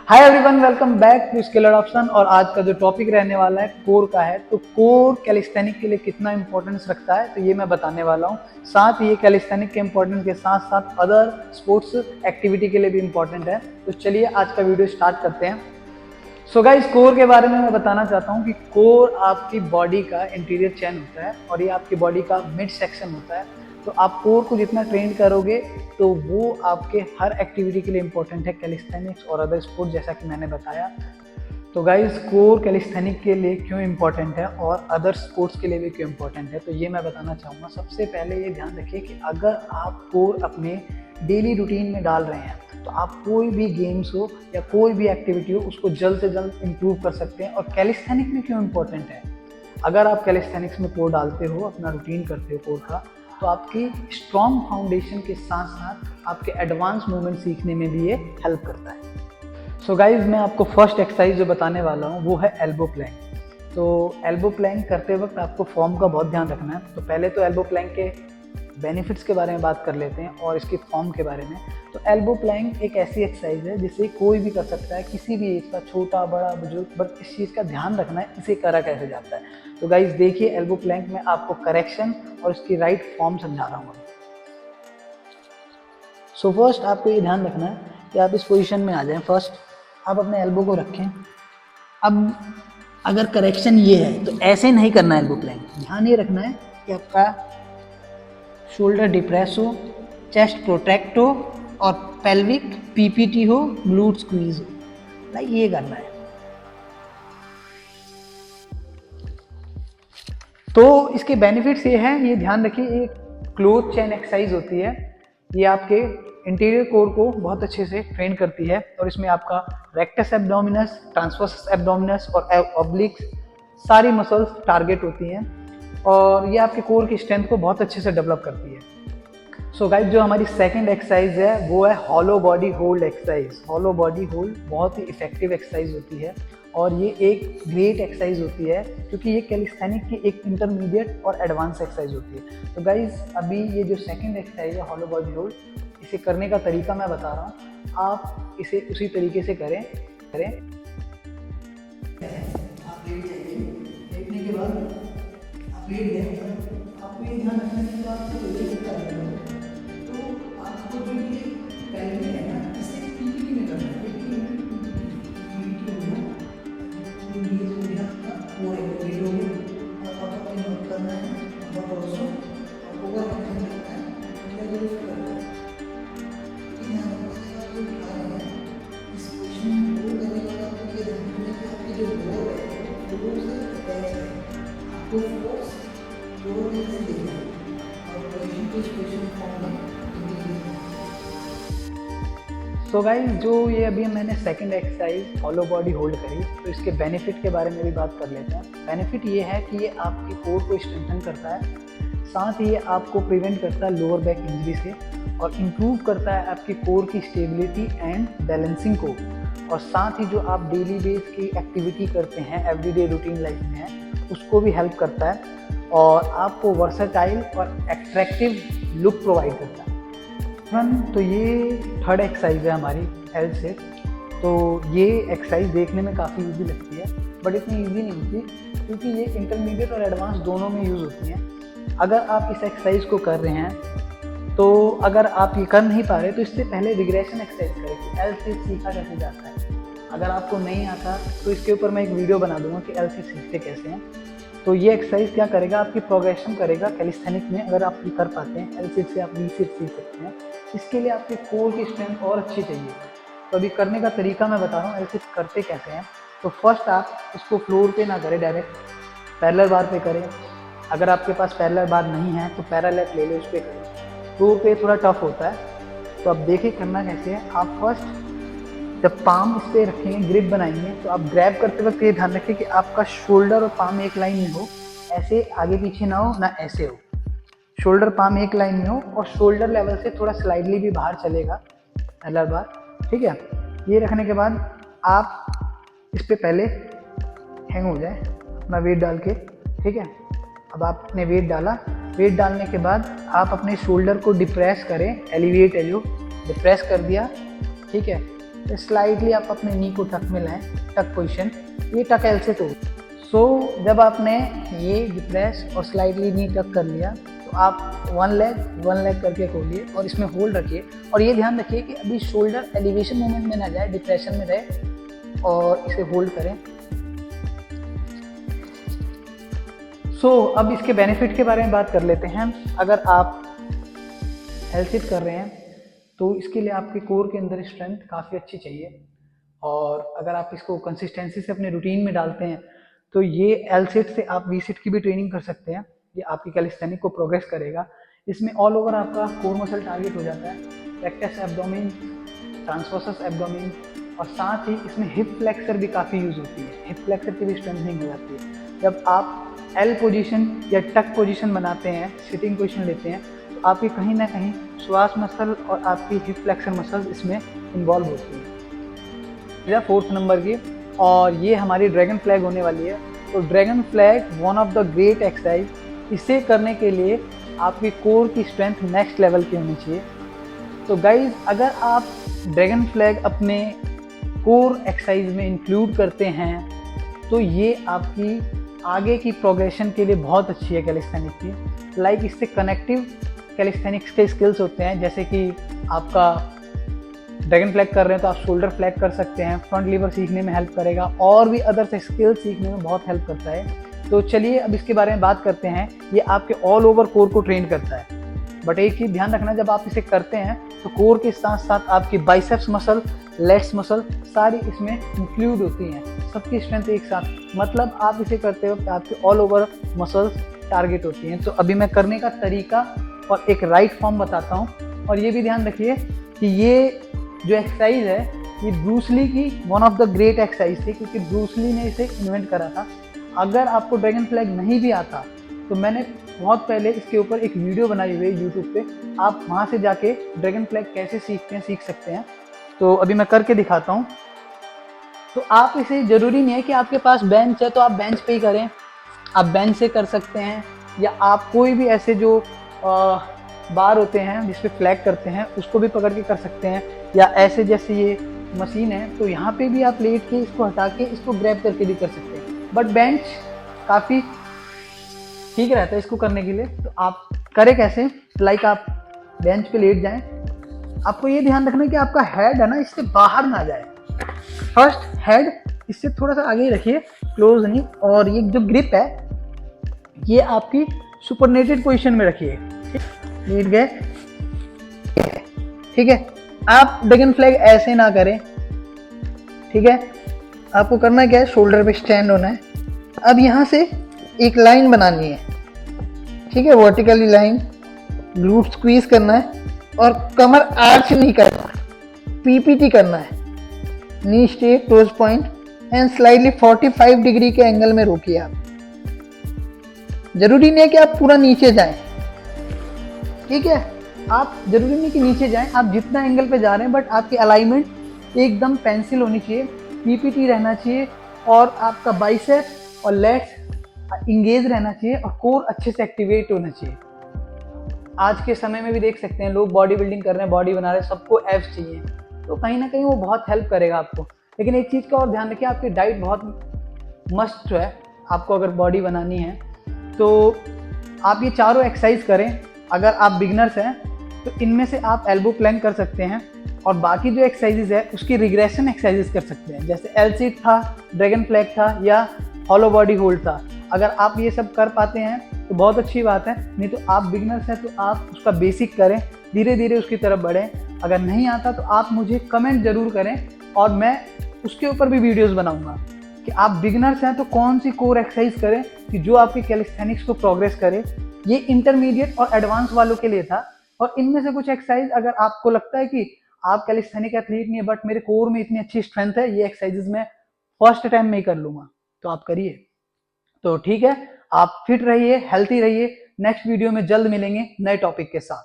Hi everyone, welcome back to Skiller Option. और आज का जो टॉपिक रहने वाला है कोर का है। तो कोर कैलिस्थेनिक के लिए कितना इंपॉर्टेंस रखता है तो ये मैं बताने वाला हूँ। साथ ही ये कैलिस्थेनिक के इंपॉर्टेंस के साथ साथ अदर स्पोर्ट्स एक्टिविटी के लिए भी इंपॉर्टेंट है। तो चलिए आज का वीडियो स्टार्ट करते हैं। सो गाइस, कोर के बारे में मैं बताना चाहता हूँ कि कोर आपकी बॉडी का इंटीरियर चैन होता है और ये आपकी बॉडी का मिड सेक्शन होता है। तो आप कोर को जितना ट्रेन करोगे तो वो आपके हर एक्टिविटी के लिए इंपॉर्टेंट है, कैलिस्थेनिक्स और अदर स्पोर्ट, जैसा कि मैंने बताया। तो गाइस, कोर कैलिस्थेनिक के लिए क्यों इंपॉर्टेंट है और अदर स्पोर्ट्स के लिए भी क्यों इंपॉर्टेंट है तो ये मैं बताना चाहूँगा। सबसे पहले ये ध्यान रखिए कि अगर आप कोर अपने डेली रूटीन में डाल रहे हैं तो आप कोई भी गेम्स हो या कोई भी एक्टिविटी हो उसको जल्द से जल्द इम्प्रूव कर सकते हैं। और कैलिस्थेनिक में क्यों इंपॉर्टेंट है, अगर आप कैलिस्थेनिक्स में कोर डालते हो, अपना रूटीन करते हो कोर का, तो आपकी स्ट्रॉन्ग फाउंडेशन के साथ साथ आपके एडवांस मूवमेंट सीखने में भी ये हेल्प करता है। सो गाइज, मैं आपको फर्स्ट एक्सरसाइज जो बताने वाला हूँ वो है एल्बो प्लैंक। तो एल्बो प्लैंक करते वक्त आपको फॉर्म का बहुत ध्यान रखना है। तो पहले तो एल्बो प्लैंक के बेनिफिट्स के बारे में बात कर लेते हैं और इसकी फॉर्म के बारे में। तो एल्बो प्लैंक एक ऐसी एक्सरसाइज है जिसे कोई भी कर सकता है, किसी भी एज का, छोटा बड़ा बुजुर्ग, बट इस चीज़ का ध्यान रखना है इसे करा कैसे जाता है। तो गाइज देखिए, एल्बो प्लैंक में आपको करेक्शन और इसकी राइट फॉर्म समझा रहा हूँ। सो फर्स्ट आपको ये ध्यान रखना है कि आप इस पोजीशन में आ जाएं। फर्स्ट आप अपने एल्बो को रखें। अब अगर करेक्शन ये है तो ऐसे नहीं करना है एल्बो प्लैंक। ध्यान ये रखना है कि आपका शोल्डर डिप्रेस हो, चेस्ट प्रोटेक्ट हो और पेल्विक पीपीटी हो, ग्लूट स्क्वीज हो। लाइक ये करना है। तो इसके बेनिफिट्स ये हैं, ये ध्यान रखिए, ये क्लोज चेन एक्सरसाइज होती है। ये आपके इंटीरियर कोर को बहुत अच्छे से ट्रेन करती है और इसमें आपका रेक्टस एब्डोमिनस, ट्रांसवर्स एब्डोमिनस और ऑब्लिक्स सारी मसल्स टारगेट होती हैं और ये आपके कोर की स्ट्रेंथ को बहुत अच्छे से डेवलप करती है। सो गाइस, जो हमारी सेकंड एक्सरसाइज है वो है hollow body hold exercise. Hollow body hold बहुत ही इफेक्टिव एक्सरसाइज होती है और ये एक ग्रेट एक्सरसाइज होती है क्योंकि ये कैलिस्थेनिक की एक इंटरमीडिएट और एडवांस एक्सरसाइज होती है। तो गाइज, अभी ये जो सेकंड एक्सरसाइज है हॉलो बॉडी होल्ड, इसे करने का तरीका मैं बता रहा हूँ, आप इसे उसी तरीके से करें। आप लेट जाइए, लेटने के बाद आप लेट गए, आपको ये ध्यान रखना है कि आपको लेट कर रहे हो तो आपको जो ये पेल्विक है ना, इसे पीपीटी में करना है। करना है और ऑल्सो ओवर करना है। इस पोजीशन में होल्ड करने के बाद आपको ये ध्यान रखना है कि आपकी जो लोअर है वो से अटैच है। आपको फोर्स लोअर में से देना है और पोजीशन को इस पोजीशन फॉर्म में। सो गाइस, जो ये अभी मैंने second exercise hollow body hold करी तो इसके बेनिफिट के बारे में भी बात कर लेते हैं। बेनिफिट ये है कि ये आपकी कोर को स्ट्रेंथन करता है, साथ ही ये आपको प्रिवेंट करता है लोअर बैक इंजरी से और इम्प्रूव करता है आपकी कोर की स्टेबिलिटी एंड बैलेंसिंग को। और साथ ही जो आप डेली बेस की एक्टिविटी करते हैं, एवरीडे रूटीन लाइफ में है, उसको भी हेल्प करता है और आपको वर्सेटाइल और एट्रैक्टिव लुक प्रोवाइड करता है। तो ये थर्ड एक्सरसाइज है हमारी एल से। तो ये एक्सरसाइज देखने में काफ़ी ईजी लगती है बट इतनी ईजी नहीं होती क्योंकि ये इंटरमीडिएट और एडवांस दोनों में यूज़ होती हैं। अगर आप इस एक्सरसाइज को कर रहे हैं तो अगर आप ये कर नहीं पा रहे तो इससे पहले रिग्रेशन एक्सरसाइज करें कि एल से सीखा कैसे जाता है। अगर आपको नहीं आता तो इसके ऊपर मैं एक वीडियो बना दूंगा कि एल से सीखते कैसे हैं। तो ये एक्सरसाइज क्या करेगा, आपकी प्रोग्रेशन करेगा कैलिस्थेनिक में। अगर आप ये कर पाते हैं एल सिट से आप वी सिट सीख सकते हैं। इसके लिए आपके कोर की स्ट्रेंथ और अच्छी चाहिए। तो अभी करने का तरीका मैं बता रहा हूँ एल सिट करते कैसे हैं। तो फर्स्ट आप इसको फ्लोर पे ना करें, डायरेक्ट पैरेलल बार पे करें। अगर आपके पास पैरेलल बार नहीं है तो पैरेलल ले लो, उस पर करें। फ्लोर पे थोड़ा टफ होता है तो आप देखिए करना कैसे है। आप फर्स्ट जब पाम इस पर रखेंगे, ग्रिप बनाएंगे, तो आप ग्रैब करते वक्त ये ध्यान रखें कि आपका शोल्डर और पाम एक लाइन में हो, ऐसे आगे पीछे ना हो ना ऐसे हो। शोल्डर पाम एक लाइन में हो और शोल्डर लेवल से थोड़ा स्लाइडली भी बाहर चलेगा पैरेलल बार, ठीक है। ये रखने के बाद आप इस पर पहले हैंग हो जाए अपना वेट डाल के, ठीक है। अब आपने वेट डाला, वेट डालने के बाद आप अपने शोल्डर को डिप्रेस करें, एलिवेट एलो, डिप्रेस कर दिया, ठीक है। तो स्लाइडली आप अपने नी को टक में लाएं, टक पोजीशन, ये टक एल से तो। सो जब आपने ये डिप्रेस और स्लाइडली नी टक कर लिया तो आप वन लेग करके खोलिए और इसमें होल्ड रखिए, और ये ध्यान रखिए कि अभी शोल्डर एलिवेशन मूवमेंट में ना जाए, डिप्रेशन में रहे, और इसे होल्ड करें। अब इसके बेनिफिट के बारे में बात कर लेते हैं। अगर आप एल सिट कर रहे हैं तो इसके लिए आपके कोर के अंदर स्ट्रेंथ काफ़ी अच्छी चाहिए, और अगर आप इसको कंसिस्टेंसी से अपने रूटीन में डालते हैं तो ये एल सिट से आप वी सिट की भी ट्रेनिंग कर सकते हैं। ये आपकी कैलिस्थेनिक को प्रोग्रेस करेगा। इसमें ऑल ओवर आपका कोर मसल टारगेट हो जाता है, रेक्टस एब्डोमेन, ट्रांसवर्सस एब्डोमेन, और साथ ही इसमें हिप फ्लेक्सर भी काफ़ी यूज होती है, हिप फ्लेक्सर की भी स्ट्रेंथनिंग हो जाती है। जब आप एल पोजीशन या टक पोजीशन बनाते हैं, सिटिंग पोजीशन लेते हैं, तो आपकी कहीं ना कहीं श्वास मसल और आपकी हिप फ्लेक्सर मसल्स इसमें इन्वॉल्व होती हैं। यह 4th नंबर की, और ये हमारी ड्रैगन फ्लैग होने वाली है। तो dragon flag one of the great exercise, इसे करने के लिए आपकी कोर की स्ट्रेंथ नेक्स्ट लेवल की होनी चाहिए। तो गाइज, अगर आप ड्रैगन फ्लैग अपने कोर एक्सरसाइज में इंक्लूड करते हैं तो ये आपकी आगे की प्रोग्रेशन के लिए बहुत अच्छी है कैलिस्थेनिक की। लाइक इससे कनेक्टिव कैलिस्थेनिक्स के स्किल्स होते हैं, जैसे कि आपका ड्रैगन फ्लैग कर रहे हैं तो आप शोल्डर फ्लैग कर सकते हैं, फ्रंट लीवर सीखने में हेल्प करेगा, और भी अदर से स्किल्स सीखने में बहुत हेल्प करता है। तो चलिए अब इसके बारे में बात करते हैं। ये आपके ऑल ओवर कोर को ट्रेन करता है, बट एक चीज़ ध्यान रखना, जब आप इसे करते हैं तो कोर के साथ साथ आपकी बाइसेप्स मसल, लेट्स मसल सारी इसमें इंक्लूड होती हैं, सबकी स्ट्रेंथ एक साथ, मतलब आप इसे करते हो आपके ऑल ओवर मसल्स टारगेट होती हैं। तो अभी मैं करने का तरीका और एक राइट फॉर्म बताता हूँ, और ये भी ध्यान रखिए कि ये जो एक्सरसाइज है ये ब्रूस ली की one of the great exercise थी, क्योंकि ब्रूस ली ने इसे इन्वेंट करा था। अगर आपको ड्रैगन फ्लैग नहीं भी आता तो मैंने बहुत पहले इसके ऊपर एक वीडियो बनाई हुई है यूट्यूब पे, आप वहाँ से जाके ड्रैगन फ्लैग कैसे सीखते हैं सीख सकते हैं। तो अभी मैं करके दिखाता हूँ। तो आप इसे ज़रूरी नहीं है कि आपके पास बेंच है तो आप बेंच पे ही करें, आप बेंच से कर सकते हैं, या आप कोई भी ऐसे जो बार होते हैं जिस पे फ्लैग करते हैं उसको भी पकड़ के कर सकते हैं, या ऐसे जैसे ये मशीन है तो यहाँ पे भी आप लेट के इसको हटा के इसको ग्रैब करके भी कर सकते हैं। बट बेंच काफ़ी ठीक रहता है इसको करने के लिए। तो आप करें कैसे, लाइक आप बेंच पे लेट जाएं, आपको ये ध्यान रखना है कि आपका हेड है ना इससे बाहर ना जाए। फर्स्ट हेड इससे थोड़ा सा आगे ही रखिए, क्लोज नहीं, और ये जो ग्रिप है ये आपकी सुपरनेटेड पोजीशन में रखिए, लेट गए, ठीक है। आप ड्रैगन फ्लैग ऐसे ना करें, ठीक है। आपको करना क्या है, शोल्डर पे स्टैंड होना है। अब यहाँ से एक लाइन बनानी है, ठीक है, वर्टिकली लाइन, ग्लूट स्क्वीज करना है और कमर आर्च नहीं करना, पीपीटी करना है, knee stay close point and slightly 45 degree के एंगल में रोकिए। आप जरूरी नहीं है कि आप पूरा नीचे जाएं, ठीक है, आप जरूरी नहीं कि नीचे जाएं, आप जितना एंगल पे जा रहे हैं बट आपकी अलाइनमेंट एकदम पेंसिल होनी चाहिए, पीपीटी रहना चाहिए, और आपका बाइसेप और लेग्स इंगेज रहना चाहिए, और कोर अच्छे से एक्टिवेट होना चाहिए। आज के समय में भी देख सकते हैं लोग बॉडी बिल्डिंग कर रहे हैं, बॉडी बना रहे हैं, सबको एब्स चाहिए, तो कहीं ना कहीं वो बहुत हेल्प करेगा आपको। लेकिन एक चीज़ का और ध्यान रखिए, आपकी डाइट बहुत मस्ट है। आपको अगर बॉडी बनानी है तो आप ये चारों एक्सरसाइज करें। अगर आप बिगनर्स हैं तो इनमें से आप एल्बो प्लैंक कर सकते हैं, और बाकी जो एक्सरसाइजेज है उसकी रिग्रेशन एक्सरसाइजेज कर सकते हैं, जैसे एल सिट था, ड्रैगन फ्लैग था, या हॉलो बॉडी होल्ड था। अगर आप ये सब कर पाते हैं तो बहुत अच्छी बात है, नहीं तो आप बिगनर्स हैं तो आप उसका बेसिक करें, धीरे धीरे उसकी तरफ बढ़ें। अगर नहीं आता तो आप मुझे कमेंट ज़रूर करें, और मैं उसके ऊपर भी वीडियोस बनाऊंगा कि आप बिगनर्स हैं तो कौन सी कोर एक्सरसाइज करें कि जो आपके कैलिस्थेनिक्स को प्रोग्रेस करे। ये इंटरमीडिएट और एडवांस वालों के लिए था, और इनमें से कुछ एक्सरसाइज अगर आपको लगता है कि आप कैलिस्थेनिक एथलीट नहीं है बट मेरे कोर में इतनी अच्छी स्ट्रेंथ है, ये एक्सरसाइजेज मैं फर्स्ट टाइम में ही कर लूँगा, तो आप करिए। तो ठीक है, आप फिट रहिए, हेल्थी रहिए। नेक्स्ट वीडियो में जल्द मिलेंगे नए टॉपिक के साथ।